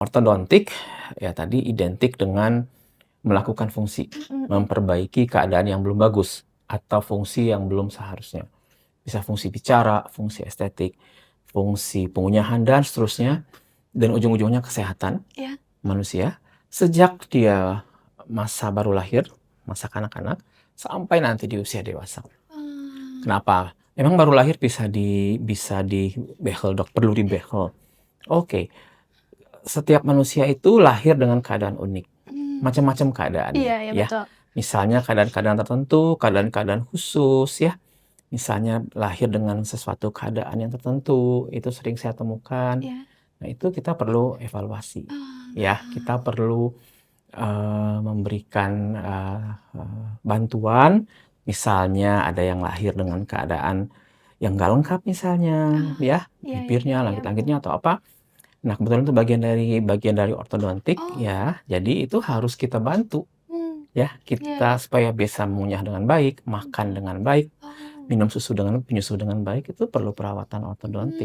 Ortodontik, ya tadi identik dengan melakukan fungsi, memperbaiki keadaan yang belum bagus, atau fungsi yang belum seharusnya. Bisa fungsi bicara, fungsi estetik, fungsi pengunyahan, dan seterusnya. Dan ujung-ujungnya kesehatan Iya. manusia sejak dia masa baru lahir, masa kanak-kanak, sampai nanti di usia dewasa. Kenapa? Emang baru lahir bisa dibehel, dok? Perlu dibehel? Oke. Setiap manusia itu lahir dengan keadaan unik. Macam-macam keadaannya, Iya, ya ya. betul. Misalnya keadaan-keadaan tertentu, keadaan-keadaan khusus, ya. Misalnya lahir dengan sesuatu keadaan yang tertentu, itu sering saya temukan. Iya. Nah, itu kita perlu evaluasi, ya. Kita perlu memberikan bantuan. Misalnya ada yang lahir dengan keadaan yang nggak lengkap misalnya, ya. Iya, Bibirnya, iya, betul. langit-langitnya atau apa. Nah, kebetulan itu bagian dari ortodontik, Oh. ya. Jadi itu harus kita bantu, ya. Iya, Kita iya. supaya bisa mengunyah dengan baik, makan dengan baik, minum penyusu dengan baik, itu perlu perawatan ortodontik.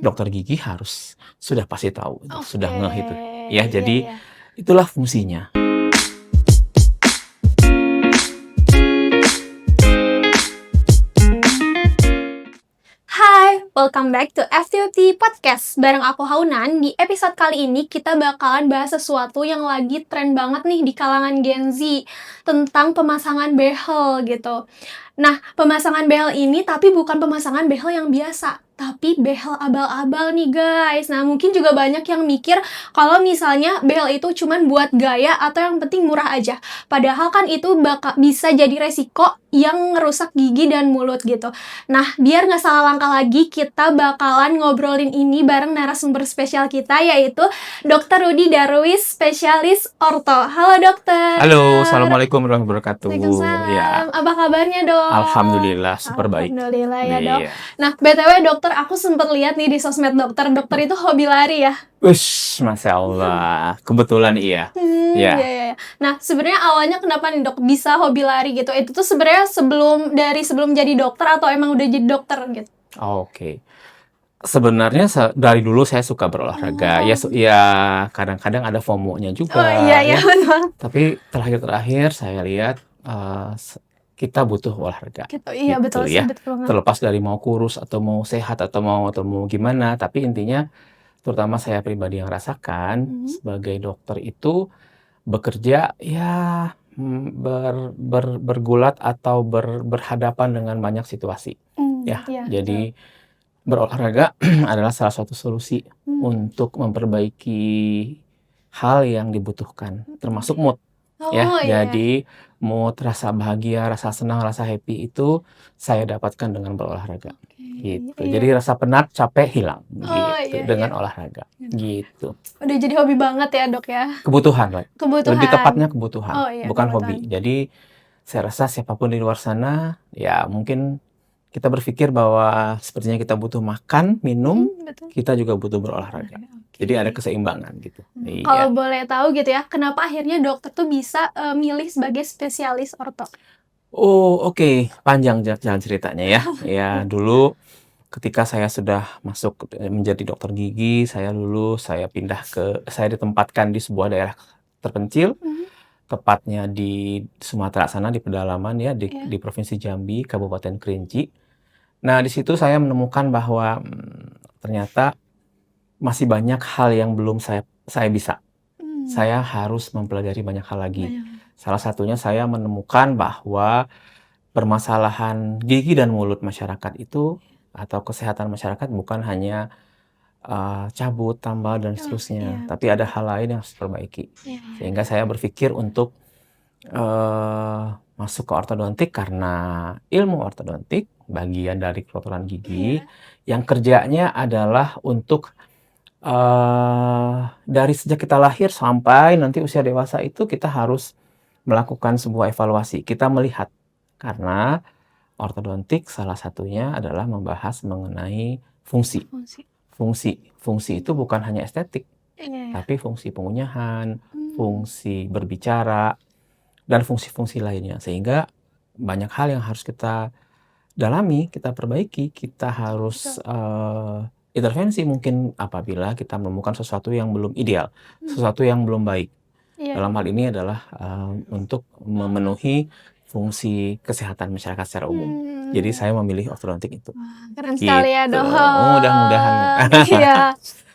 Dokter gigi harus sudah pasti tahu itu, Oke, sudah ngeh itu. Ya, iya, jadi iya. itulah fungsinya. Hai, welcome back to FTOT Podcast. Bareng aku Haunan, di episode kali ini kita bakalan bahas sesuatu yang lagi tren banget nih di kalangan Gen Z, tentang pemasangan behel gitu. Nah, pemasangan behel ini tapi bukan pemasangan behel yang biasa, tapi behel abal-abal nih guys. Nah, mungkin juga banyak yang mikir kalau misalnya behel itu cuman buat gaya atau yang penting murah aja. Padahal kan itu bisa jadi resiko yang ngerusak gigi dan mulut gitu. Nah, biar nggak salah langkah lagi, kita bakalan ngobrolin ini bareng narasumber spesial kita, yaitu Dr. Rudy Darwis, spesialis orto. Halo dokter. Halo, assalamualaikum warahmatullahi wabarakatuh. Ya, Waalaikumsalam. Apa kabarnya dok? alhamdulillah super baik. Alhamdulillah ya dok. Iya. Nah, BTW dokter, aku sempat lihat nih di sosmed dokter itu hobi lari ya? Wish, Masya Allah. Kebetulan iya. Iya, Ya, iya, iya. Nah, sebenarnya awalnya kenapa nih dok bisa hobi lari gitu? Itu tuh sebenarnya sebelum jadi dokter atau emang udah jadi dokter gitu? oke. Sebenarnya dari dulu saya suka berolahraga. Ya, Oh. ya kadang-kadang ada FOMO-nya Oh iya, juga, iya ya. betul. Tapi terakhir-terakhir saya lihat kita butuh olahraga, Gitu, iya betul gitu sih, ya. betul banget. Terlepas dari mau kurus atau mau sehat atau mau gimana, tapi intinya, terutama saya pribadi yang rasakan sebagai dokter itu bekerja ya bergulat atau berhadapan dengan banyak situasi, ya. Iya betul. Jadi berolahraga adalah salah satu solusi untuk memperbaiki hal yang dibutuhkan, termasuk mood, ya. Oh iya. Jadi mood, rasa bahagia, rasa senang, rasa happy itu saya dapatkan dengan berolahraga, gitu. Jadi Iya. rasa penat, capek hilang, Oh gitu, iya, iya. dengan olahraga, gitu. Udah jadi hobi banget ya dok ya? Kebutuhan, Mbak. Lebih Kebutuhan. tepatnya kebutuhan, Oh iya, bukan kebutuhan. hobi. Jadi saya rasa siapapun di luar sana, ya mungkin kita berpikir bahwa sepertinya kita butuh makan, minum, Betul. kita juga butuh berolahraga. Jadi ada keseimbangan gitu. Kalau Iya. boleh tahu gitu ya, kenapa akhirnya dokter tuh bisa milih sebagai spesialis orto? Oh, oke. Panjang jalan ceritanya ya. Ya, dulu ketika saya sudah masuk menjadi dokter gigi, saya lulus, saya ditempatkan di sebuah daerah terpencil, tepatnya di Sumatera sana, di pedalaman ya, Iya. di Provinsi Jambi, Kabupaten Kerinci. Nah, di situ saya menemukan bahwa ternyata masih banyak hal yang belum saya bisa. Saya harus mempelajari banyak hal lagi. Salah satunya saya menemukan bahwa permasalahan gigi dan mulut masyarakat itu atau kesehatan masyarakat bukan hanya cabut, tambal, dan seterusnya, tapi ada hal lain yang harus diperbaiki. Sehingga saya berpikir untuk masuk ke ortodontik karena ilmu ortodontik bagian dari kedokteran gigi yang kerjanya adalah untuk dari sejak kita lahir sampai nanti usia dewasa itu kita harus melakukan sebuah evaluasi. Kita melihat karena ortodontik salah satunya adalah membahas mengenai fungsi. Fungsi itu bukan hanya estetik, tapi fungsi pengunyahan, fungsi berbicara, dan fungsi-fungsi lainnya. Sehingga banyak hal yang harus kita dalami, kita perbaiki, kita harus Intervensi mungkin apabila kita menemukan sesuatu yang belum ideal, Hmm. sesuatu yang belum baik. Iya. Dalam hal ini adalah untuk memenuhi fungsi kesehatan masyarakat secara umum. Jadi saya memilih ortodontik itu. Wah, keren sekali ya, Gitu. Dok. Mudah-mudahan. Iya.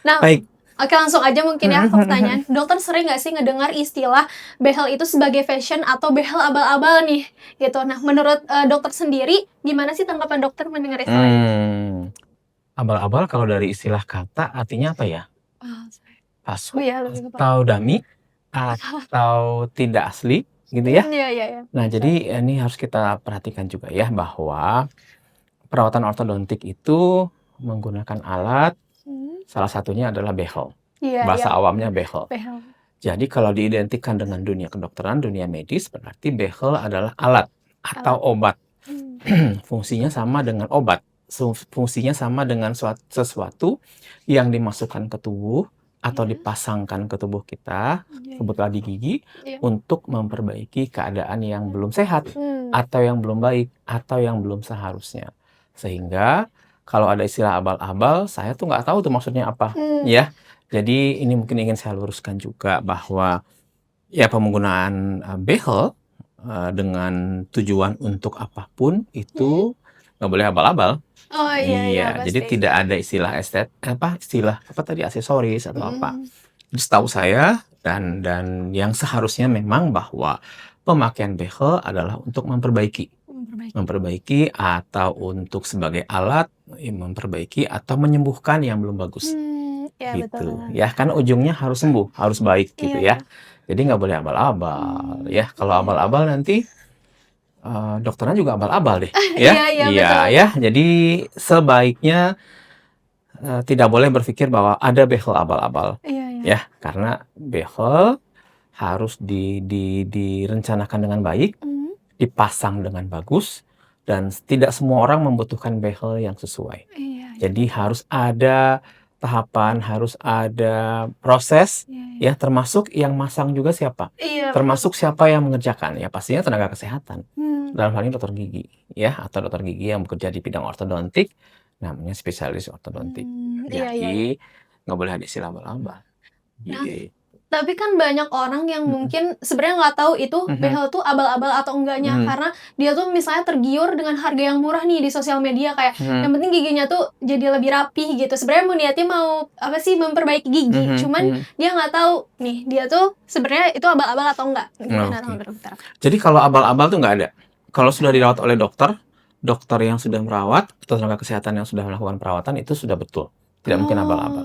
Nah, Baik. oke langsung aja mungkin ya ke pertanyaan. Dokter sering nggak sih ngedengar istilah behel itu sebagai fashion atau behel abal-abal nih? Gitu. Nah, menurut dokter sendiri, gimana sih tanggapan dokter mendengar istilah itu? Abal-abal kalau dari istilah kata artinya apa ya? Palsu Iya, lebih ke atau dummy atau tidak asli gitu ya. Iya. Nah, jadi ini harus kita perhatikan juga ya bahwa perawatan ortodontik itu menggunakan alat, salah satunya adalah behel. Iya, Bahasa awamnya behel. behel. Jadi kalau diidentikan dengan dunia kedokteran, dunia medis, berarti behel adalah alat atau obat. Fungsinya sama dengan obat. Fungsinya sama dengan sesuatu yang dimasukkan ke tubuh atau dipasangkan ke tubuh kita, sebutlah di gigi, untuk memperbaiki keadaan yang belum sehat, atau yang belum baik, atau yang belum seharusnya. Sehingga kalau ada istilah abal-abal, saya tuh nggak tahu tuh maksudnya apa, ya. Jadi ini mungkin ingin saya luruskan juga bahwa ya penggunaan behel dengan tujuan untuk apapun itu nggak boleh abal-abal. Oh iya, Jadi pasti. tidak ada istilah istilah apa tadi, aksesoris atau apa. Jadi setahu saya dan yang seharusnya memang bahwa pemakaian behel adalah untuk memperbaiki atau untuk sebagai alat memperbaiki atau menyembuhkan yang belum bagus. Ya, Gitu betul. ya, kan ujungnya harus sembuh, harus baik gitu ya. Jadi nggak boleh abal-abal ya. Kalau abal-abal nanti dokternya juga abal-abal deh ya. Iya, Iya ya. Jadi sebaiknya tidak boleh berpikir bahwa ada behel abal-abal Iya. ya, karena behel harus direncanakan dengan baik, dipasang dengan bagus, dan tidak semua orang membutuhkan behel yang sesuai. Jadi harus ada tahapan, harus ada proses ya, termasuk yang masang juga siapa, termasuk siapa yang mengerjakan, ya pastinya tenaga kesehatan. Dalam hal ini dokter gigi ya, atau dokter gigi yang bekerja di bidang ortodontik, namanya spesialis ortodontik. Jadi nggak boleh ada istilah abal-abal. Tapi kan banyak orang yang mungkin sebenarnya nggak tahu itu behel tuh abal-abal atau enggaknya, karena dia tuh misalnya tergiur dengan harga yang murah nih di sosial media, kayak yang penting giginya tuh jadi lebih rapih gitu. Sebenarnya niatnya mau apa sih, memperbaiki gigi, cuman dia nggak tahu nih dia tuh sebenarnya itu abal-abal atau enggak. Gimana dokter? Jadi kalau abal-abal tuh nggak ada. Kalau sudah dirawat oleh dokter yang sudah merawat atau tenaga kesehatan yang sudah melakukan perawatan, itu sudah betul, tidak mungkin abal-abal.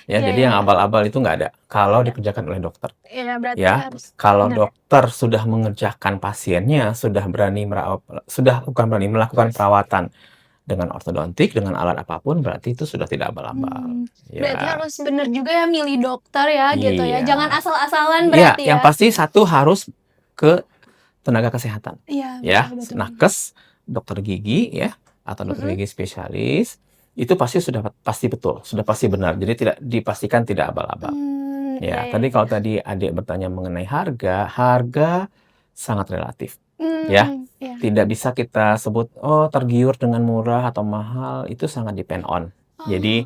Ya, jadi yang abal-abal itu nggak ada kalau dikerjakan oleh dokter. Iya, berarti Ya, harus kalau benar. dokter sudah mengerjakan pasiennya, sudah bukan berani melakukan perawatan dengan ortodontik, dengan alat apapun, berarti itu sudah tidak abal-abal. Berarti harus benar juga ya milih dokter ya, gitu ya. Iya. Jangan asal-asalan Iya, berarti ya. yang pasti satu harus ke tenaga kesehatan. Iya, Ya, betul. nakes, dokter gigi ya, atau dokter gigi spesialis, itu pasti betul, sudah pasti benar. Jadi tidak dipastikan tidak abal-abal. Ya, tadi adik bertanya mengenai harga sangat relatif. Ya, tidak bisa kita sebut tergiur dengan murah atau mahal, itu sangat depend on. Jadi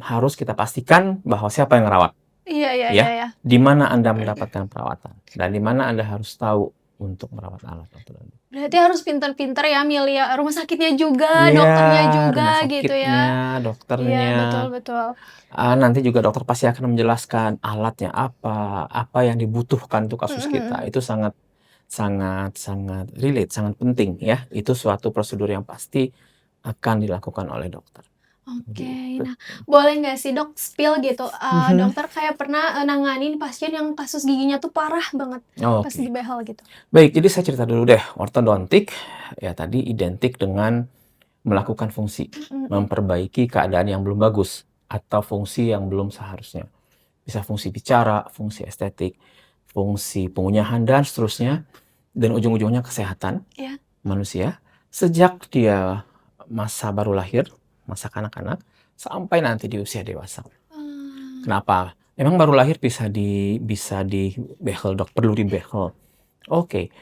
harus kita pastikan bahwa siapa yang merawat. Iya. Di mana Anda mendapatkan perawatan dan di mana Anda harus tahu untuk merawat alat ortodontik. Berarti harus pintar-pintar ya milih rumah sakitnya juga, dokternya juga rumah gitu ya. sakitnya, dokternya. Iya, betul. Nanti juga dokter pasti akan menjelaskan alatnya apa yang dibutuhkan untuk kasus kita. Itu sangat relate, sangat penting ya. Itu suatu prosedur yang pasti akan dilakukan oleh dokter. Oke, Gitu. nah boleh nggak sih dok spill gitu, dokter kayak pernah nanganin pasien yang kasus giginya tuh parah banget pas di behel gitu. Baik, jadi saya cerita dulu deh. Ortodontik ya tadi identik dengan melakukan fungsi, memperbaiki keadaan yang belum bagus atau fungsi yang belum seharusnya. Bisa fungsi bicara, fungsi estetik, fungsi pengunyahan dan seterusnya, dan ujung-ujungnya kesehatan manusia sejak dia masa baru lahir, masa kanak-kanak, sampai nanti di usia dewasa. Kenapa? Memang baru lahir bisa di behel, dok, perlu di behel. Oke.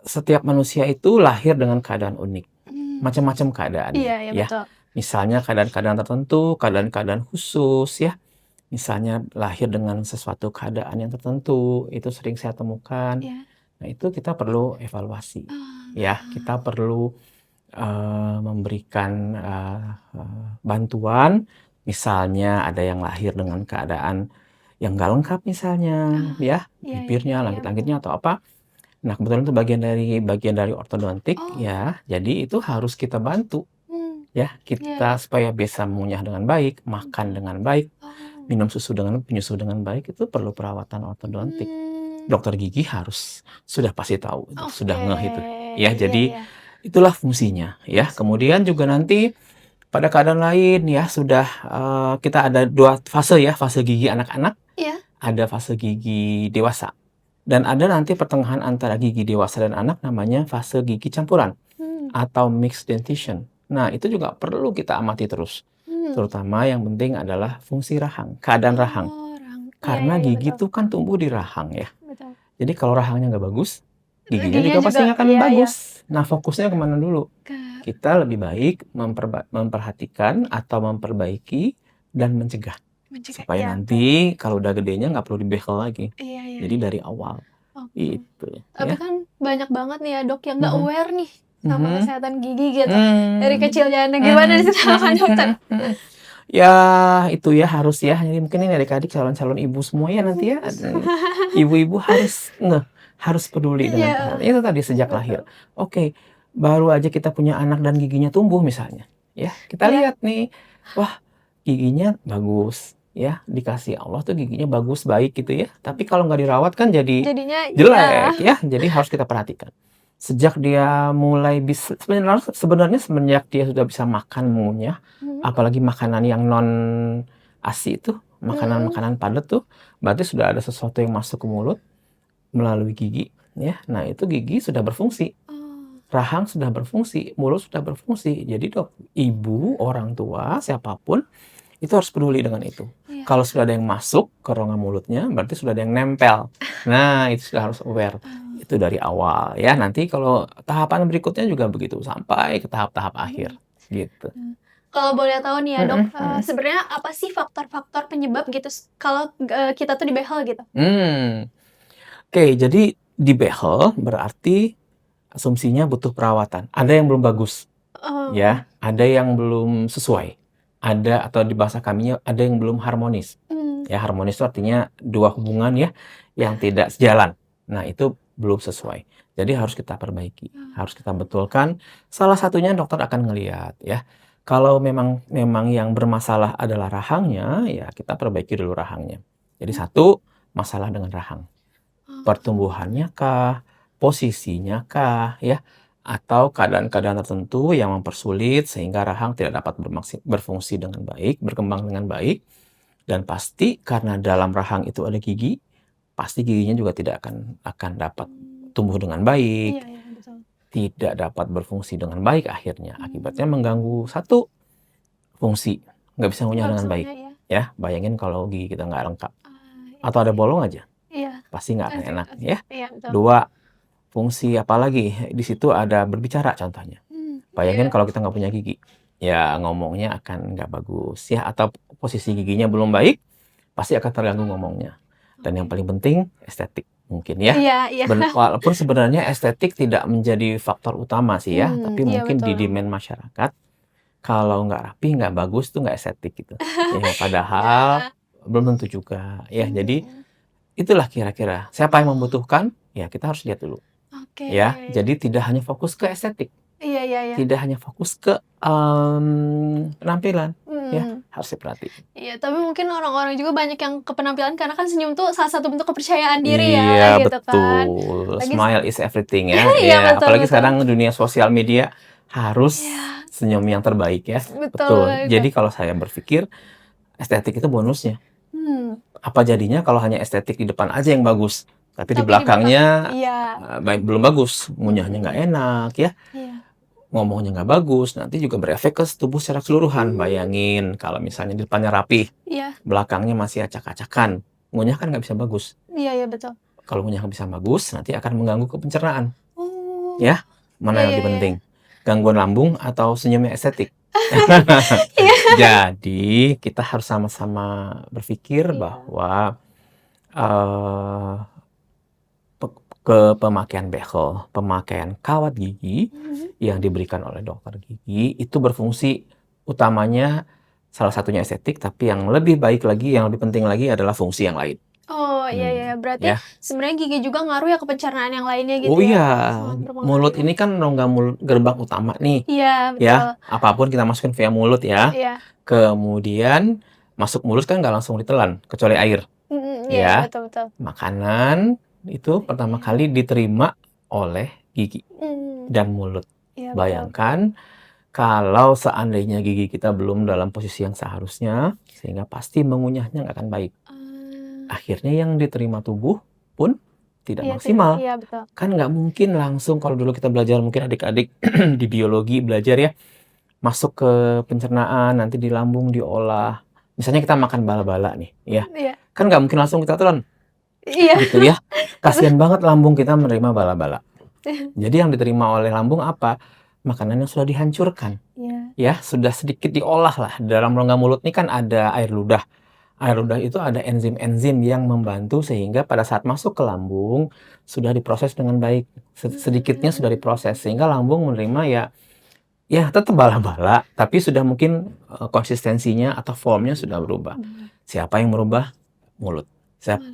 Setiap manusia itu lahir dengan keadaan unik. Macam-macam keadaan. Iya, betul. Misalnya keadaan-keadaan tertentu, keadaan-keadaan khusus ya. Misalnya lahir dengan sesuatu keadaan yang tertentu, itu sering saya temukan. Iya. Nah, itu kita perlu evaluasi ya. Oh. Kita perlu memberikan bantuan. Misalnya ada yang lahir dengan keadaan yang nggak lengkap misalnya Oh, ya, iya iya bibirnya, iya, betul. langit-langitnya atau apa. Nah, kebetulan itu bagian dari ortodontik Oh, ya, jadi itu harus kita bantu mmm, ya, iya kita iya. supaya bisa mengunyah dengan baik, makan Betul. dengan baik, Oh, penyusu dengan baik, itu perlu perawatan ortodontik. mmm, Dokter gigi harus sudah pasti tahu itu, sudah oke, ngeh itu. Ya, iya jadi iya. itulah fungsinya ya. Kemudian juga nanti pada keadaan lain ya sudah, kita ada 2 fase ya, fase gigi anak-anak, Iya? ada fase gigi dewasa. Dan ada nanti pertengahan antara gigi dewasa dan anak namanya fase gigi campuran Mmm, atau mixed dentition. Nah, itu juga perlu kita amati terus. mmm. Terutama yang penting adalah fungsi rahang, keadaan rahang. Oh, iya iya Karena iya, gigi betul itu kan tumbuh di rahang ya. betul. Jadi kalau rahangnya nggak bagus, giginya Giginya juga juga pasti nggak akan iya iya, bagus. Nah, fokusnya kemana dulu? ke Kita lebih baik memperhatikan atau memperbaiki dan mencegah. mencegah Supaya iya, nanti kalau udah gedenya nggak perlu dibehel lagi. iya iya Jadi iya, dari awal, oke. itu Tapi ya. kan banyak banget nih ya, Dok, yang nggak Mhm, aware nih sama mhm, kesehatan gigi gitu, dari mmm, kecilnya. Nah, gimana mhm, nih tanggapan mhm, dokter? mhm, mhm. Ya itu ya harus ya, jadi mungkin ini adik-adik calon-calon ibu semua ya nanti ya, ibu-ibu harus harus peduli dengan Iya, kesehatan. Itu tadi sejak lahir. betul. Oke, baru aja kita punya anak dan giginya tumbuh misalnya, ya kita Iya, lihat nih, wah giginya bagus, ya dikasih Allah tuh giginya bagus, baik gitu ya. Tapi kalau nggak dirawat kan jadi jadinya iya, jelek ya, jadi harus kita perhatikan. Sejak dia mulai sebenarnya semenjak dia sudah bisa makan, mengunyah, mhm, apalagi makanan yang non ASI itu, mhm, makanan-makanan padat tuh, berarti sudah ada sesuatu yang masuk ke mulut melalui gigi, ya. Nah, itu gigi sudah berfungsi, oh, rahang sudah berfungsi, mulut sudah berfungsi. Jadi ibu, orang tua, siapapun itu harus peduli dengan itu. iya, Kalau sudah ada yang masuk ke rongga mulutnya, berarti sudah ada yang nempel. Nah, itu sudah harus aware. oh, Itu dari awal ya. Nanti kalau tahapan berikutnya juga begitu sampai ke tahap-tahap akhir, mhm, gitu. mmm. Kalau boleh tahu nih ya, Dok, Mhm, mhm. sebenarnya apa sih faktor-faktor penyebab gitu kalau, kita tuh dibehel gitu? Mmm, oke, jadi dibehel berarti asumsinya butuh perawatan. Ada yang belum bagus Oh, ya, ada yang belum sesuai, ada atau di bahasa kaminya ada yang belum harmonis. mmm, Ya, harmonis itu artinya 2 hubungan ya, yang tidak sejalan. Nah, itu belum sesuai. Jadi harus kita perbaiki, oh, harus kita betulkan. Salah satunya dokter akan ngelihat ya, kalau memang memang yang bermasalah adalah rahangnya, ya kita perbaiki dulu rahangnya. Jadi mmm, satu, masalah dengan rahang. oh, Pertumbuhannya kah? Posisinya kah? Ya, atau keadaan-keadaan tertentu yang mempersulit sehingga rahang tidak dapat berfungsi dengan baik, berkembang dengan baik. Dan pasti karena dalam rahang itu ada gigi, pasti giginya juga tidak akan dapat mmm, tumbuh dengan baik, iya iya, betul, tidak dapat berfungsi dengan baik akhirnya. Akibatnya mmm, mengganggu satu, fungsi, nggak bisa ngunyah dengan baik. fungsinya ya, Ya, bayangin kalau gigi kita nggak lengkap, iya atau ada sih, bolong aja, iya, pasti nggak akan pasti enak pasti, ya. iya betul, Dua, fungsi apalagi, di situ ada berbicara contohnya. iya, Bayangin kalau kita nggak punya gigi, ya ngomongnya akan nggak bagus ya, atau posisi giginya belum baik, pasti akan terganggu ngomongnya. Dan yang oke, paling penting estetik mungkin ya. iya iya, Walaupun sebenarnya estetik tidak menjadi faktor utama sih ya, tapi iya mungkin betul di banget, demand masyarakat, kalau nggak rapi, nggak bagus tuh nggak estetik gitu. Ya padahal iya, belum tentu juga ya. Jadi mmm, itulah kira-kira, siapa yang membutuhkan, ya kita harus lihat dulu oke, ya. Jadi tidak hanya fokus ke estetik. iya iya iya, Tidak hanya fokus ke, penampilan, ya, mhm. harus diperhatiin. Iya, tapi mungkin orang-orang juga banyak yang ke penampilan karena kan senyum tuh salah satu bentuk kepercayaan diri ya, Iya, gitu kan. betul, Lagi smile is everything ya, iya, iya, betul apalagi betul. sekarang dunia sosial media harus Iya, senyum yang terbaik ya, betul betul. itu. Jadi kalau saya berpikir estetik itu bonusnya, Hmm, apa jadinya kalau hanya estetik di depan aja yang bagus, tapi di tapi di belakang belakangnya, iya, belum bagus, ngunyahnya nggak mhm, enak ya. iya. Ngomongnya nggak bagus, nanti juga berefek ke tubuh secara keseluruhan. Bayangin kalau misalnya di depannya rapi, Iya, belakangnya masih acak-acakan, ngunyah kan nggak bisa bagus. iya iya betul. Kalau ngunyah nggak bisa bagus, nanti akan mengganggu ke pencernaan, Oh, ya. iya Mana yang iya lebih iya iya. penting? Gangguan lambung atau senyumnya estetik? Iya. Jadi kita harus sama-sama berpikir Iya. bahwa eh, pemakaian behel, pemakaian kawat gigi yang diberikan oleh dokter gigi itu berfungsi utamanya salah satunya estetik, tapi yang lebih baik lagi, yang lebih penting lagi adalah fungsi yang lain. Oh, iya ya. Berarti Ya. sebenarnya gigi juga ngaruh ya ke pencernaan yang lainnya gitu Oh ya? iya, Sangat berpengaruh. mulut ini kan rongga mulut gerbang utama nih. Iya, betul. Ya, apapun kita masukin via mulut ya. Iya. Kemudian masuk mulut kan nggak langsung ditelan, kecuali air. Iya, Ya, betul-betul. makanan itu pertama kali diterima oleh gigi dan mulut. Iya, betul. Bayangkan kalau seandainya gigi kita belum dalam posisi yang seharusnya, sehingga pasti mengunyahnya nggak akan baik. Akhirnya yang diterima tubuh pun tidak Iya, maksimal. Iya, betul. Kan nggak mungkin langsung kalau dulu kita belajar, mungkin adik-adik di biologi belajar ya, masuk ke pencernaan, nanti di lambung diolah. Misalnya kita makan bala-bala nih, ya. Iya. Kan nggak mungkin langsung kita telan. Iya. Gitu ya. Kasihan banget lambung kita menerima bala-bala. Jadi yang diterima oleh lambung apa? Makanan yang sudah dihancurkan. Iya. Ya, sudah sedikit diolah lah. Dalam rongga mulut ini kan ada air ludah. Air ludah itu ada enzim-enzim yang membantu sehingga pada saat masuk ke lambung sudah diproses dengan baik. Sedikitnya sudah diproses sehingga lambung menerima ya tetap bala-bala, tapi sudah mungkin konsistensinya atau formnya sudah berubah. Siapa yang merubah? Mulut.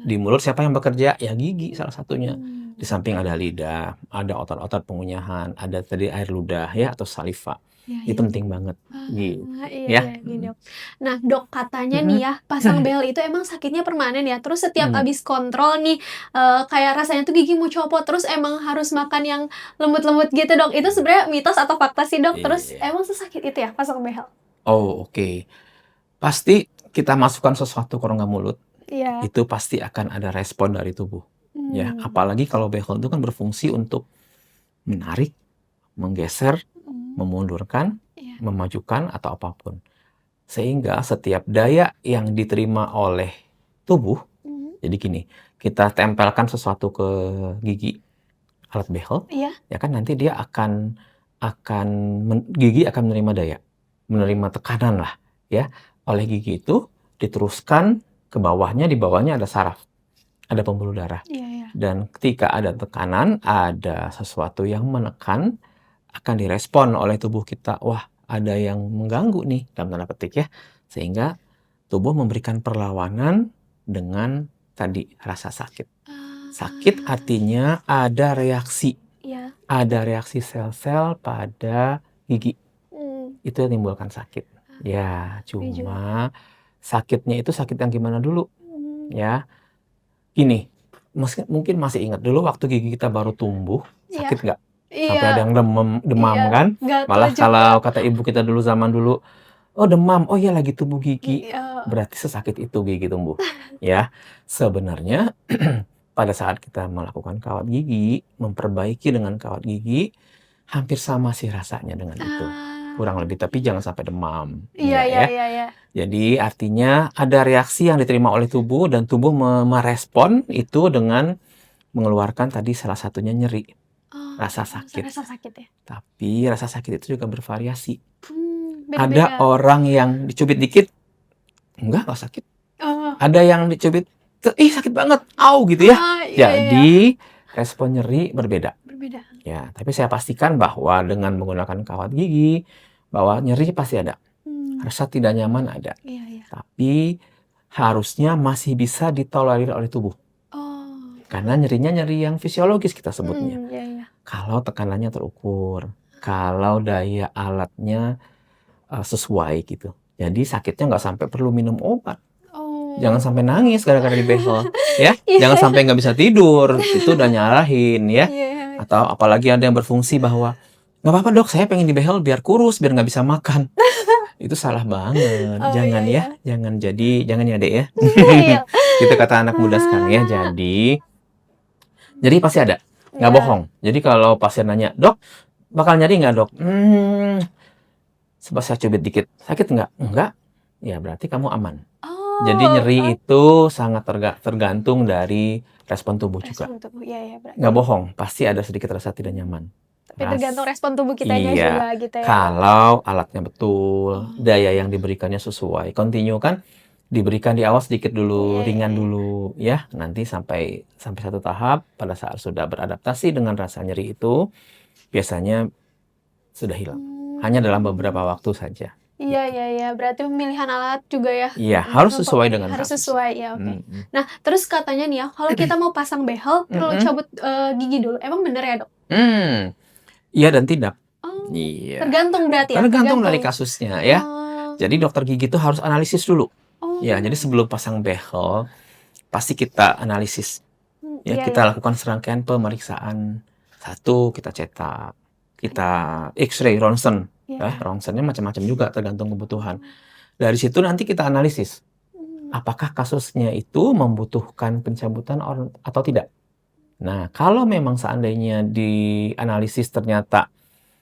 Di mulut siapa yang bekerja? Ya gigi salah satunya. Di samping ada lidah, ada otot-otot pengunyahan, ada tadi air ludah ya atau saliva. Ini penting banget. Gitu. Iya, Dok. Nah, Dok, katanya nih ya, pasang behel itu emang sakitnya permanen ya. Terus setiap abis kontrol nih, kayak rasanya tuh gigi mau copot, terus emang harus makan yang lembut-lembut gitu, Dok. Itu sebenarnya mitos atau fakta sih, Dok? Terus emang sesakit itu ya pasang behel? Oh, oke. Pasti kita masukkan sesuatu ke rongga mulut, itu pasti akan ada respon dari tubuh. Ya, apalagi kalau behel itu kan berfungsi untuk menarik, menggeser, memundurkan, memajukan atau apapun. Sehingga setiap daya yang diterima oleh tubuh, jadi gini, kita tempelkan sesuatu ke gigi, alat behel, ya kan nanti dia gigi akan menerima daya, menerima tekanan lah, ya. Oleh gigi itu diteruskan ke bawahnya, di bawahnya ada saraf, ada pembuluh darah. Dan ketika ada tekanan, ada sesuatu yang menekan, akan direspon oleh tubuh kita. Wah, ada yang mengganggu nih, dalam tanda petik ya. Sehingga tubuh memberikan perlawanan dengan tadi rasa sakit. Sakit artinya ada reaksi. Ada reaksi sel-sel pada gigi. Itu yang menimbulkan sakit. Ya, cuma sakitnya itu sakit yang gimana dulu? Ya, gini, mungkin masih ingat dulu waktu gigi kita baru tumbuh, sakit nggak? Sampai ada yang demam kan? Malah kalau kata ibu kita dulu zaman dulu, oh demam, oh ya lagi tumbuh gigi. Berarti sesakit itu gigi tumbuh. Ya, sebenarnya pada saat kita melakukan kawat gigi, memperbaiki dengan kawat gigi, hampir sama sih rasanya dengan itu. Kurang lebih, tapi jangan sampai demam. Iya. Jadi artinya ada reaksi yang diterima oleh tubuh dan tubuh merespon itu dengan mengeluarkan tadi salah satunya nyeri. Rasa sakit. Ya. Tapi rasa sakit itu juga bervariasi. Ada orang yang dicubit dikit, enggak sakit. Ada yang dicubit, sakit banget, au gitu ya. Jadi respon nyeri berbeda. Ya, tapi saya pastikan bahwa dengan menggunakan kawat gigi, bahwa nyeri pasti ada. Rasa tidak nyaman ada. Tapi harusnya masih bisa ditolerir oleh tubuh. Karena nyerinya nyeri yang fisiologis kita sebutnya. Kalau tekanannya terukur, kalau daya alatnya sesuai gitu. Jadi sakitnya nggak sampai perlu minum obat. Jangan sampai nangis gara-gara di behel, ya. Jangan sampai nggak bisa tidur, itu udah nyalahin ya. Atau apalagi ada yang berfungsi bahwa nggak apa-apa dok, saya pengen di behel biar kurus, biar nggak bisa makan. Itu salah banget. Jangan ya, jangan ya dek ya. Itu kata anak muda sekarang ya. Jadi pasti ada. Nggak bohong. Jadi kalau pasien nanya, dok, bakal nyeri nggak dok? Coba saya cubit dikit. Sakit nggak? Enggak. Ya berarti kamu aman. Jadi nyeri itu sangat tergantung dari respon tubuh juga. Nggak bohong. Pasti ada sedikit rasa tidak nyaman. Tapi tergantung respon tubuh kitanya Iya, juga gitu ya. kalau alatnya betul, daya yang diberikannya sesuai. Continue kan diberikan di awal sedikit dulu, Iya, ringan iya. dulu ya. Nanti sampai satu tahap pada saat sudah beradaptasi dengan rasa nyeri itu, biasanya sudah hilang. Hanya dalam beberapa waktu saja. Iya, iya, iya. Berarti pemilihan alat juga ya. Iya, harus sesuai dengan Harus kasus. sesuai ya, oke. Mhm. Nah, terus katanya nih ya, kalau kita mau pasang behel perlu cabut gigi dulu. Emang bener ya, Dok? Iya dan tidak. Oh, Iya. tergantung berarti ya. Tergantung dari kasusnya ya. Oh, Jadi dokter gigi itu harus analisis dulu. Ya, jadi sebelum pasang behel, pasti kita analisis. Ya, iya, kita iya. lakukan serangkaian pemeriksaan. Satu, kita cetak, kita X-ray, ronsen. Iya. Ronsennya macam-macam juga, tergantung kebutuhan. Dari situ nanti kita analisis, apakah kasusnya itu membutuhkan pencabutan atau tidak. Nah, kalau memang seandainya di analisis ternyata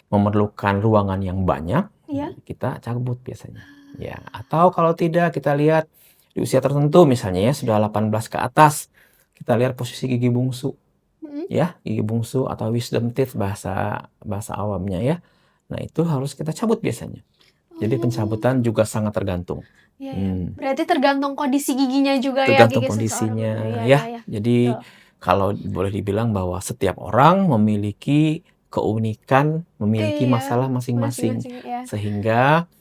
memerlukan ruangan yang banyak, Iya. kita cabut biasanya. Ya, atau kalau tidak kita lihat di usia tertentu misalnya ya sudah 18 ke atas, kita lihat posisi gigi bungsu. Ya, gigi bungsu atau wisdom teeth bahasa awamnya ya. Nah, itu harus kita cabut biasanya. Jadi pencabutan juga sangat tergantung. Iya, iya. Berarti tergantung kondisi giginya juga ya, Tergantung gigi kondisinya seseorang. ya. Iya. Jadi kalau boleh dibilang bahwa setiap orang memiliki keunikan, memiliki Iya, masalah masing-masing. ya. Sehingga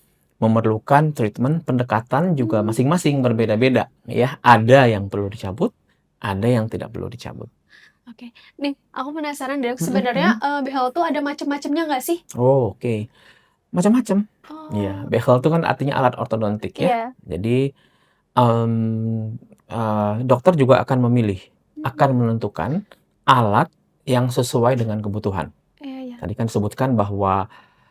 memerlukan treatment, pendekatan juga masing-masing berbeda-beda ya. Ada yang perlu dicabut, ada yang tidak perlu dicabut. Oke. Nih, aku penasaran Dok, sebenarnya behel tuh ada macam-macamnya nggak sih? Oh, oke. Macam-macam. Iya, behel itu kan artinya alat ortodontik ya. Iya. Jadi dokter juga akan memilih, akan menentukan alat yang sesuai dengan kebutuhan. Iya. Tadi kan disebutkan bahwa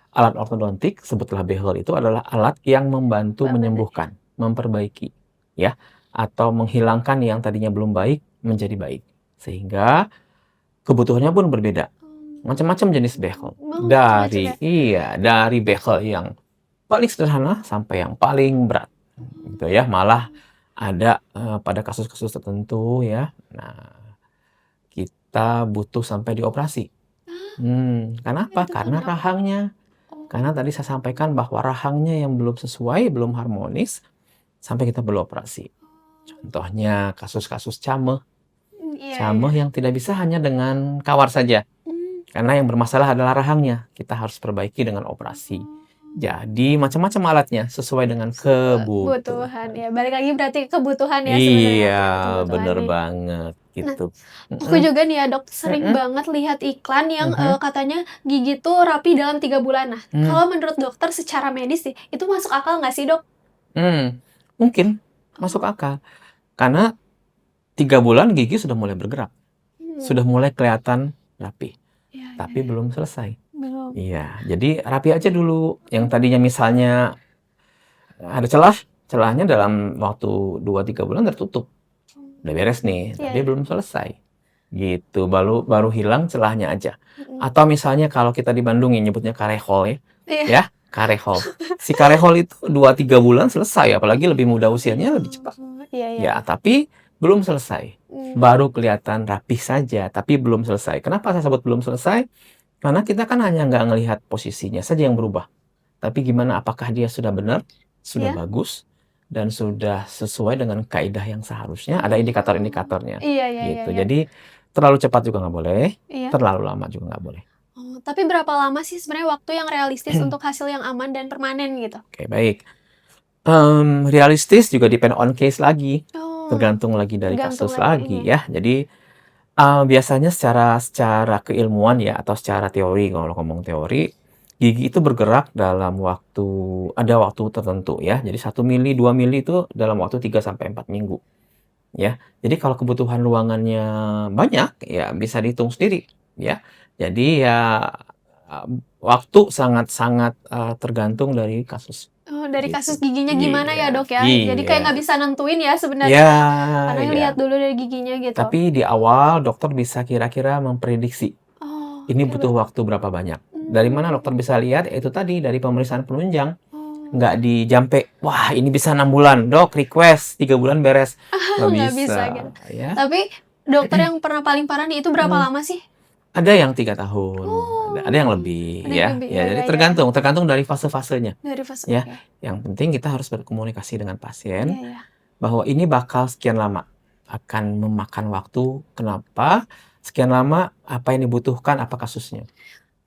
alat ortodontik, sebutlah behel itu adalah alat yang membantu menyembuhkan, memperbaiki, ya, atau menghilangkan yang tadinya belum baik menjadi baik. Sehingga kebutuhannya pun berbeda. Macam-macam jenis behel. Dari behel yang paling sederhana sampai yang paling berat. Gitu ya, malah ada pada kasus-kasus tertentu ya. Nah, kita butuh sampai dioperasi. Kenapa? Karena rahangnya. Karena tadi saya sampaikan bahwa rahangnya yang belum sesuai, belum harmonis, sampai kita perlu operasi. Contohnya kasus-kasus cameh. Cameh yang tidak bisa hanya dengan kawar saja. Karena yang bermasalah adalah rahangnya. Kita harus perbaiki dengan operasi. Jadi macam-macam alatnya sesuai dengan kebutuhan. Ya, balik lagi berarti kebutuhan ya sebenarnya. Iya, bener nih. banget gitu. Aku juga nih ya Dok, sering banget lihat iklan yang katanya gigi tuh rapi dalam 3 bulan. Nah, kalau menurut dokter secara medis sih, itu masuk akal nggak sih Dok? Mungkin masuk akal. Karena 3 bulan gigi sudah mulai bergerak. Sudah mulai kelihatan rapi. Tapi belum selesai. Belum. Iya, jadi rapi aja dulu. Yang tadinya misalnya ada celah, celahnya dalam waktu 2-3 bulan tertutup. Udah beres nih, tapi belum selesai. Gitu, baru hilang celahnya aja. Atau misalnya kalau kita di Bandung yang nyebutnya karehol ya. Ya, karehol. Si karehol itu 2-3 bulan selesai, apalagi lebih muda usianya lebih cepat. Ya, tapi belum selesai. Baru kelihatan rapih saja, tapi belum selesai. Kenapa saya sebut belum selesai? Karena kita kan hanya nggak ngelihat posisinya saja yang berubah. Tapi gimana, apakah dia sudah benar, sudah bagus, dan sudah sesuai dengan kaidah yang seharusnya, ada indikator-indikatornya. Gitu. Jadi terlalu cepat juga nggak boleh, terlalu lama juga nggak boleh. Tapi berapa lama sih sebenarnya waktu yang realistis untuk hasil yang aman dan permanen gitu? Oke, baik. Realistis juga depend on case lagi. Tergantung lagi dari kasus lagi ya. Jadi biasanya secara keilmuan ya, atau secara teori, kalau ngomong teori, gigi itu bergerak dalam ada waktu tertentu ya. Jadi 1 mili, 2 mili itu dalam waktu 3-4 minggu. Ya. Jadi kalau kebutuhan ruangannya banyak, ya bisa dihitung sendiri ya. Jadi ya waktu sangat-sangat tergantung dari kasus. Dari kasus giginya gimana ya Dok ya? Jadi kayak nggak bisa nentuin ya sebenarnya. Karena lihat dulu dari giginya gitu. Tapi di awal dokter bisa kira-kira memprediksi. Ini butuh waktu berapa banyak. Dari mana dokter bisa lihat? Itu tadi dari pemeriksaan penunjang. Nggak dijampe, wah ini bisa 6 bulan. Dok, request 3 bulan beres. Nggak bisa. Gitu. Ya. Tapi dokter yang pernah paling parah nih itu berapa lama sih? Ada yang 3 tahun, ada yang lebih Ada yang ya. lebih, Ya, jadi tergantung dari fase-fasenya. Dari fase, Ya, oke. yang penting kita harus berkomunikasi dengan Iya, pasien iya. bahwa ini bakal sekian lama, akan memakan waktu. Kenapa? Sekian lama, apa yang dibutuhkan, apa kasusnya.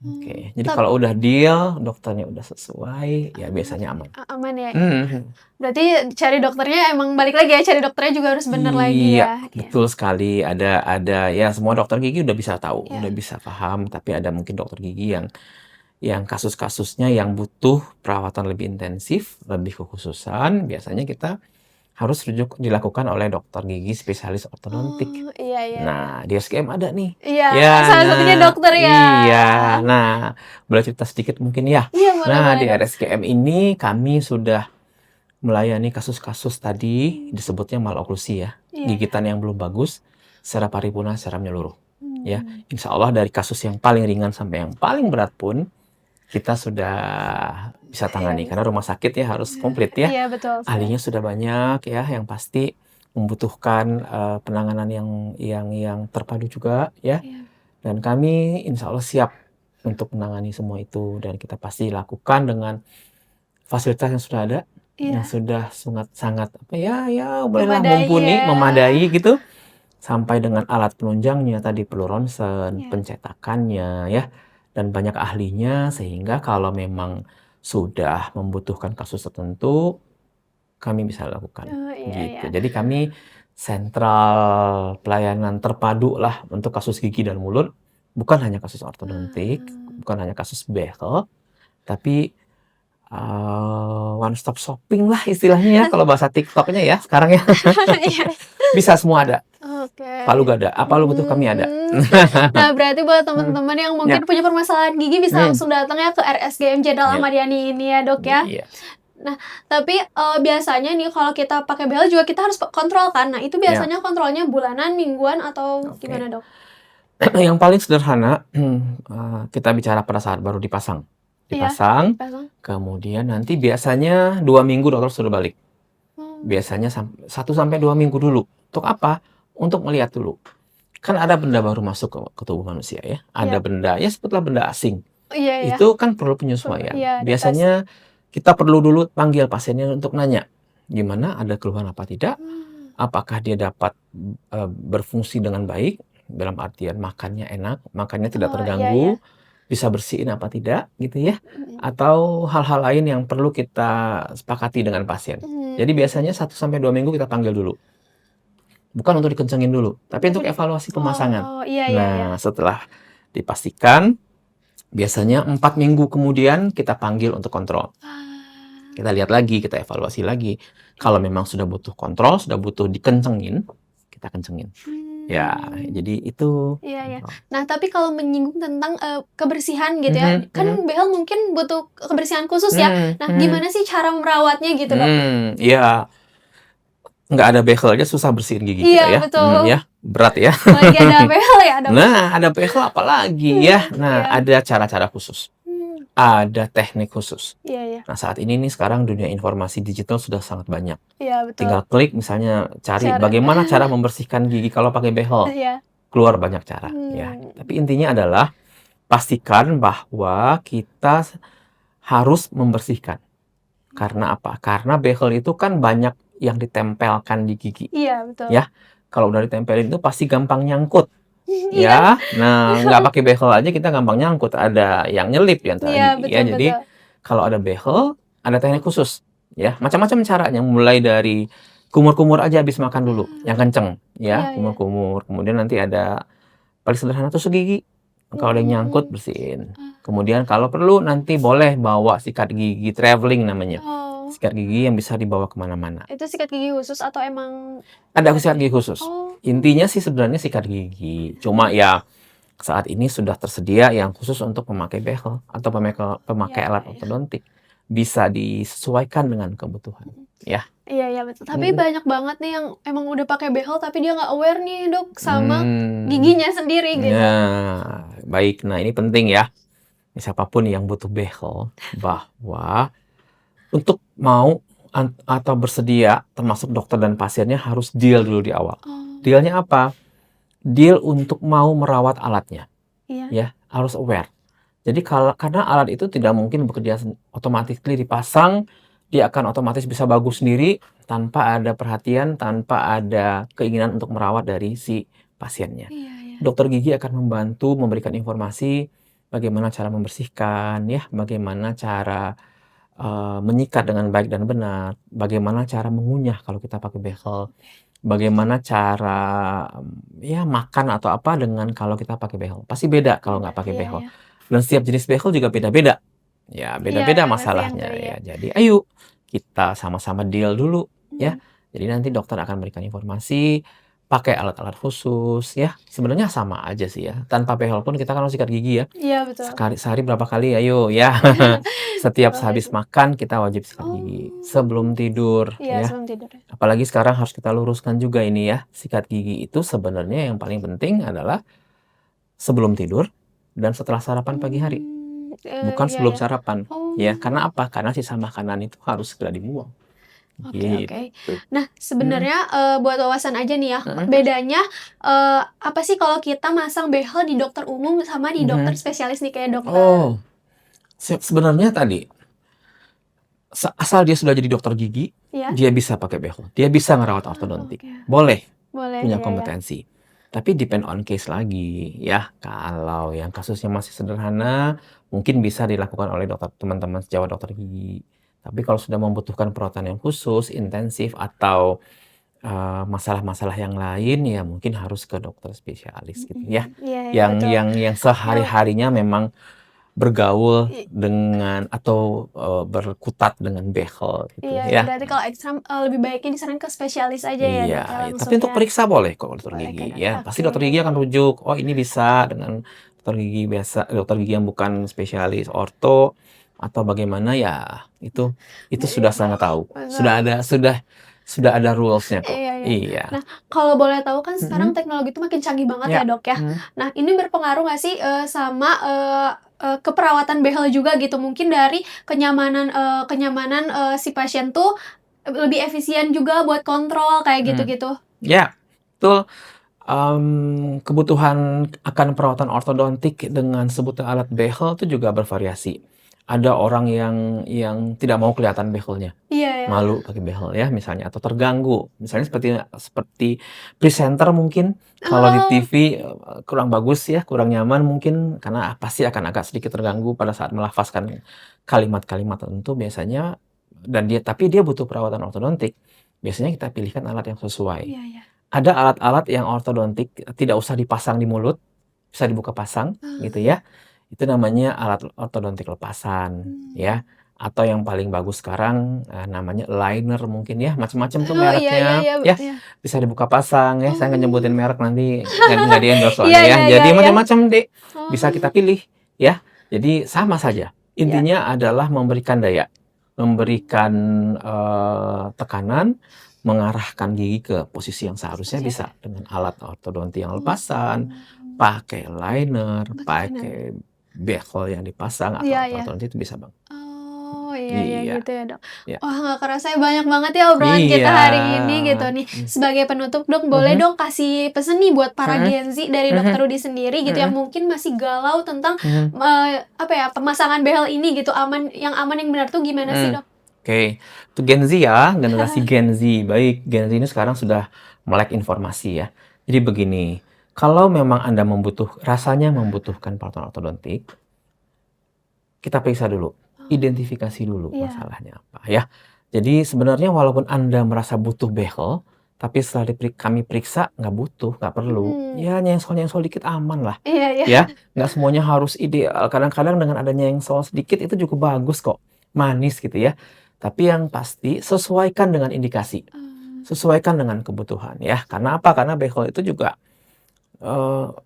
Oke, jadi Tap kalau udah deal, dokternya udah sesuai, ya biasanya aman. aman ya? Mhm. Berarti cari dokternya emang balik lagi ya, cari dokternya juga harus bener lagi Iya, ya? Iya. betul sekali. Ada ya semua dokter gigi udah bisa tahu, Iya. udah bisa paham, tapi ada mungkin dokter gigi yang kasus-kasusnya yang butuh perawatan lebih intensif, lebih kekhususan, biasanya kita harus dilakukan oleh dokter gigi spesialis ortodontik. Oh, iya iya. Nah, di SGM ada nih. Iya, Ya, salah satunya dokter ya? iya. Nah, boleh cerita sedikit mungkin ya? Iya, boleh Nah, boleh di Dok. RSGM ini kami sudah melayani kasus-kasus tadi disebutnya maloklusi ya, Iya. gigitan yang belum bagus secara paripurna, secara menyeluruh. Ya, Hmm. insya Allah dari kasus yang paling ringan sampai yang paling berat pun kita sudah bisa tangani karena rumah sakit ya harus komplit ya. Iya, betul sekali. Ahlinya sudah banyak ya, yang pasti membutuhkan penanganan yang terpadu juga ya. Iya. Dan kami insya Allah siap untuk menangani semua itu dan kita pasti lakukan dengan fasilitas yang sudah ada, yang Iya. sudah sangat apa ya bolehlah Memadai mumpuni, ya. memadai gitu, sampai dengan alat penunjangnya tadi perlu ronsen, Iya. pencetakannya ya, dan banyak ahlinya sehingga kalau memang sudah membutuhkan kasus tertentu, kami bisa lakukan Oh, iya gitu. iya. Jadi kami sentral pelayanan terpadu lah untuk kasus gigi dan mulut, bukan hanya kasus ortodontik, bukan hanya kasus behel, tapi one stop shopping lah istilahnya ya kalau bahasa TikToknya ya sekarang ya. Iya. Bisa semua ada. Oke. Palu gak ada, apa lu butuh kami ada. Nah, berarti buat teman-teman yang mungkin Ya. punya permasalahan gigi bisa langsung datang ya ke RSGM Jenderal Ya. Ahmad Yani ini ya, Dok ya. Iya. Tapi biasanya nih kalau kita pakai behel juga kita harus kontrol kan. Nah, itu biasanya kontrolnya bulanan, mingguan atau Oke. gimana, Dok? Yang paling sederhana, kita bicara pada saat baru dipasang. Iya, Dipasang, pasang. kemudian nanti biasanya 2 minggu dokter sudah balik. Biasanya 1 sampai 2 minggu dulu. Untuk apa? Untuk melihat dulu. Kan ada benda baru masuk ke tubuh manusia ya. Ada Iya. benda, ya sebutlah benda asing. Iya iya. Itu kan perlu penyesuaian. Iya, adaptasi. Biasanya kita perlu dulu panggil pasiennya untuk nanya, gimana, ada keluhan apa tidak, apakah dia dapat berfungsi dengan baik, dalam artian makannya enak, makannya tidak Oh, iya, terganggu, iya. bisa bersihin apa tidak, gitu ya. Atau hal-hal lain yang perlu kita sepakati dengan pasien. Jadi biasanya 1 sampai 2 minggu kita panggil dulu. Bukan untuk dikencengin dulu, tapi untuk evaluasi pemasangan. Oh, iya iya. Nah, setelah dipastikan, biasanya 4 minggu kemudian kita panggil untuk kontrol. Kita lihat lagi, kita evaluasi lagi. Kalau memang sudah butuh kontrol, sudah butuh dikencengin, kita kencengin. Ya, jadi itu. Iya iya. Nah, tapi kalau menyinggung tentang kebersihan gitu ya, kan behel mungkin butuh kebersihan khusus ya. Nah, gimana sih cara merawatnya gitu, Dok? Ya, nggak ada behel aja susah bersihin gigi Iya, kita ya. betul. Ya, berat ya. Lagi ada behel ya, Dok? Nah, ada behel apalagi ya. Nah, ada cara-cara khusus. Ada teknik khusus. Iya iya. Nah, saat ini nih sekarang dunia informasi digital sudah sangat banyak. Iya, betul. Tinggal klik misalnya cari bagaimana cara membersihkan gigi kalau pakai behel. Iya. Keluar banyak cara ya. Tapi intinya adalah pastikan bahwa kita harus membersihkan. Karena apa? Karena behel itu kan banyak yang ditempelkan di gigi. Iya, betul. Ya. Kalau udah ditempelin itu pasti gampang nyangkut. Ya. Nah, nggak pakai behel aja kita gampang nyangkut. Ada yang nyelip di antara Iya, gigi betul, ya. Jadi betul. kalau ada behel, ada teknik khusus ya. Macam-macam caranya, mulai dari kumur-kumur aja habis makan dulu, yang kenceng ya, Iya, kumur-kumur. Kemudian nanti ada paling sederhana tusuk gigi. Kalau ada yang nyangkut bersihin. Kemudian kalau perlu nanti boleh bawa sikat gigi traveling namanya. Oh. Sikat gigi yang bisa dibawa kemana-mana. Itu sikat gigi khusus atau emang Ada sikat gigi khusus. Oh. Intinya sih sebenarnya sikat gigi. Cuma ya saat ini sudah tersedia yang khusus untuk pemakai behel atau pemakai alat ortodontik. Bisa disesuaikan dengan kebutuhan. Ya. Iya iya betul. Tapi banyak banget nih yang emang udah pakai behel tapi dia nggak aware nih, Dok, sama giginya sendiri gitu. Nah, baik. Nah, ini penting ya. Siapapun yang butuh behel, bahwa untuk mau atau bersedia, termasuk dokter dan pasiennya harus deal dulu di awal. Dealnya apa? Deal untuk mau merawat alatnya. Iya. Ya, harus aware. Jadi karena alat itu tidak mungkin bekerja automatically dipasang, dia akan otomatis bisa bagus sendiri tanpa ada perhatian, tanpa ada keinginan untuk merawat dari si pasiennya. Iya iya. Dokter gigi akan membantu memberikan informasi bagaimana cara membersihkan ya, bagaimana cara, menyikat dengan baik dan benar, bagaimana cara mengunyah kalau kita pakai behel, bagaimana cara, ya makan atau apa dengan kalau kita pakai behel. Pasti beda kalau nggak Beda, pakai iya behel. iya. Dan setiap jenis behel juga beda-beda. Ya, Iya beda-beda iya, pasti yang masalahnya iya. ya. Jadi ayo kita sama-sama deal dulu ya. Mhm. Jadi nanti dokter akan berikan informasi, pakai alat-alat khusus ya. Sebenarnya sama aja sih ya. Tanpa behel pun kita kan harus sikat gigi ya. Iya betul. Sehari berapa kali? Ayo ya. Setiap Betul habis itu. makan kita wajib sikat gigi. Oh, Sebelum tidur iya ya. sebelum tidur ya. Apalagi sekarang harus kita luruskan juga ini ya. Sikat gigi itu sebenarnya yang paling penting adalah sebelum tidur dan setelah sarapan pagi hari. Bukan Iya sebelum iya. sarapan. Oh, Ya, karena apa? Karena sisa makanan itu harus segera dibuang. oke oke. Gitu. Nah, Mhm, sebenarnya, buat wawasan aja nih ya, mhm, bedanya, apa sih kalau kita masang behel di dokter umum sama di dokter mhm. spesialis nih kayak dokter Oh, sebenarnya tadi, asal dia sudah jadi dokter gigi, ya? dia bisa pakai behel. Dia bisa ngerawat Oh, ortodontik. oke. Boleh, Boleh, punya iya iya. kompetensi. Tapi depend on case lagi ya. Kalau yang kasusnya masih sederhana, mungkin bisa dilakukan oleh teman-teman sejawat dokter gigi. Tapi kalau sudah membutuhkan perawatan yang khusus, intensif, atau masalah-masalah yang lain, ya mungkin harus ke dokter spesialis gitu ya. Mhm, iya iya, Yang betul. yang yang Yang sehari-harinya memang bergaul i dengan atau, berkutat dengan behel gitu iya iya, ya. berarti kalau ekstra, lebih baiknya disarankan ke spesialis aja ya, Iya, Dok, ya tapi langsung untuk ya? periksa boleh kok dokter Boleh gigi kan, Dok? ya. Pasti Oke. dokter gigi akan rujuk, "Oh ini bisa dengan dokter gigi biasa, dokter gigi yang bukan spesialis orto," atau bagaimana ya itu Iya sudah iya, sangat tahu. betul. Sudah ada rules-nya kok. Iya iya. Nah, Iya. kalau boleh tahu kan sekarang Mhm. teknologi itu makin canggih banget ya, Ya. Dok, ya. Mhm. Nah, ini berpengaruh nggak sih, sama, keperawatan behel juga gitu? Mungkin dari kenyamanan, si pasien tuh lebih efisien juga buat kontrol kayak Mmm. gitu-gitu? Ya, betul. Kebutuhan akan perawatan ortodontik dengan sebutan alat behel itu juga bervariasi. Ada orang yang tidak mau kelihatan behelnya, Iya ya. malu pakai behel ya misalnya, atau terganggu. Misalnya seperti presenter mungkin kalau di Oh, TV, kurang bagus ya, kurang nyaman mungkin karena pasti akan agak sedikit terganggu pada saat melafazkan kalimat-kalimat tertentu biasanya tapi dia butuh perawatan ortodontik, biasanya kita pilihkan alat yang sesuai. iya iya. Ada alat-alat yang ortodontik tidak usah dipasang di mulut, bisa dibuka pasang gitu Ah, ya. Itu namanya alat ortodontik lepasan mmm. ya. Atau yang paling bagus sekarang, namanya aligner mungkin ya, macam-macam tuh Oh, iya iya mereknya iya ya. iya. Bisa dibuka pasang ya, saya nggak nyebutin Oh. merek nanti nggak di-endorse Iya soalnya ya. iya iya Jadi iya. macam-macam deh, bisa Oh, kita pilih ya. Jadi sama saja, iya. intinya adalah memberikan daya, memberikan, tekanan, mengarahkan gigi ke posisi yang seharusnya Iya iya. bisa dengan alat ortodonti yang Oh. lepasan, pakai liner, Makanan. pakai bevel yang dipasang atau Iya alat iya. ortodonti itu bisa Bang. Oh, iya iya Iya, gitu ya, Dok. iya. Wah, nggak kerasa ya banyak banget ya obrolan kita Iya, hari ini gitu nih. mmm, Sebagai penutup, Dok, boleh mhm, dong kasih pesen nih buat para mhm, Gen Z dari Dokter mhm, Rudi sendiri gitu yang mhm, mungkin masih galau tentang, mhm, apa ya, pemasangan behel ini gitu, aman yang benar tuh gimana sih, mhm. Dok? Oke, untuk Gen Z ya, generasi Gen Z. Baik, Gen Z ini sekarang sudah melek informasi ya. Jadi begini, kalau memang Anda rasanya membutuhkan perawatan ortodontik, kita periksa dulu, Oh, identifikasi dulu iya. masalahnya apa ya. Jadi sebenarnya walaupun Anda merasa butuh behel, tapi setelah kami periksa nggak butuh, nggak perlu. Mhm. Ya nyengsol-nyengsol dikit aman lah, Iya iya. ya. Nggak semuanya harus ideal, kadang-kadang dengan adanya nyengsol sedikit itu cukup bagus kok, manis gitu ya. Tapi yang pasti sesuaikan dengan indikasi, Oh, sesuaikan dengan kebutuhan ya. Karena apa? Karena behel itu juga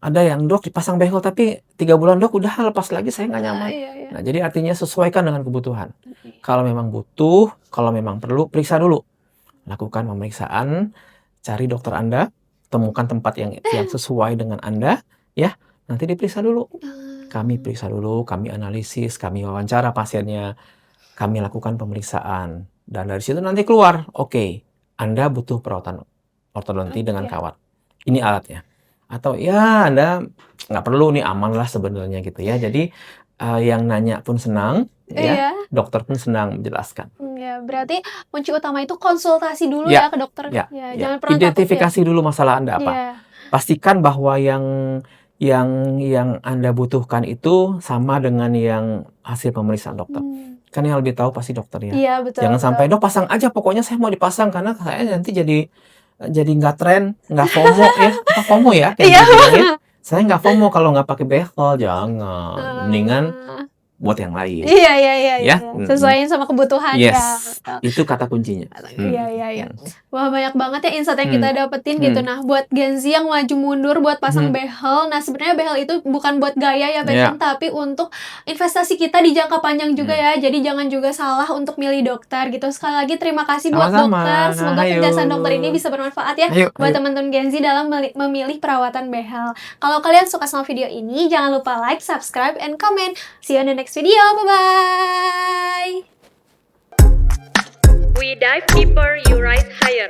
ada yang, "Dok dipasang behel tapi 3 bulan Dok udah lepas lagi saya nggak nyaman." iya iya. Nah jadi artinya sesuaikan dengan kebutuhan. Oke. Kalau memang butuh, kalau memang perlu, periksa dulu. Lakukan pemeriksaan, cari dokter Anda, temukan tempat yang sesuai dengan Anda, ya. Nanti diperiksa dulu. Kami Oh, periksa dulu, kami analisis, kami wawancara pasiennya, kami lakukan pemeriksaan. Dan dari situ nanti keluar, oke, Anda butuh perawatan ortodonti dengan iya. kawat. Ini alatnya. Atau ya Anda nggak perlu nih, aman lah sebenarnya gitu ya. Jadi yang nanya pun senang, ya, Iya. dokter pun senang menjelaskan. Ya, berarti kunci utama itu konsultasi dulu Ya, ya ke dokter. ya, Ya, ya. jangan pernah takut ya. Identifikasi dulu masalah Anda apa. Iya. Pastikan bahwa yang Anda butuhkan itu sama dengan yang hasil pemeriksaan dokter. Kan yang lebih tahu pasti dokter ya. Iya, betul. Jangan sampai, "Dok, pasang aja, pokoknya saya mau dipasang karena saya nanti jadi nggak tren, nggak FOMO ya." Apa FOMO ya? Yang Iya. dibilangin? Saya nggak FOMO kalau nggak pakai behel, jangan. Mendingan buat yang lain. Iya. Ya. Sesuaiin sama kebutuhan ya. Yes, itu kata kuncinya. Iya. Wah, banyak banget ya insight yang kita dapetin gitu. Nah, buat Gen Z yang maju mundur buat pasang behel, nah sebenarnya behel itu bukan buat gaya ya, passion, tapi untuk investasi kita di jangka panjang juga ya. Jadi jangan juga salah untuk milih dokter gitu. Sekali lagi terima kasih buat Sama-sama. dokter. Semoga Ayo. penjelasan dokter ini bisa bermanfaat ya buat teman-teman Gen Z dalam memilih perawatan behel. Kalau kalian suka sama video ini, jangan lupa like, subscribe, and comment. See you on the next video. Bye-bye. We dive deeper, you rise higher.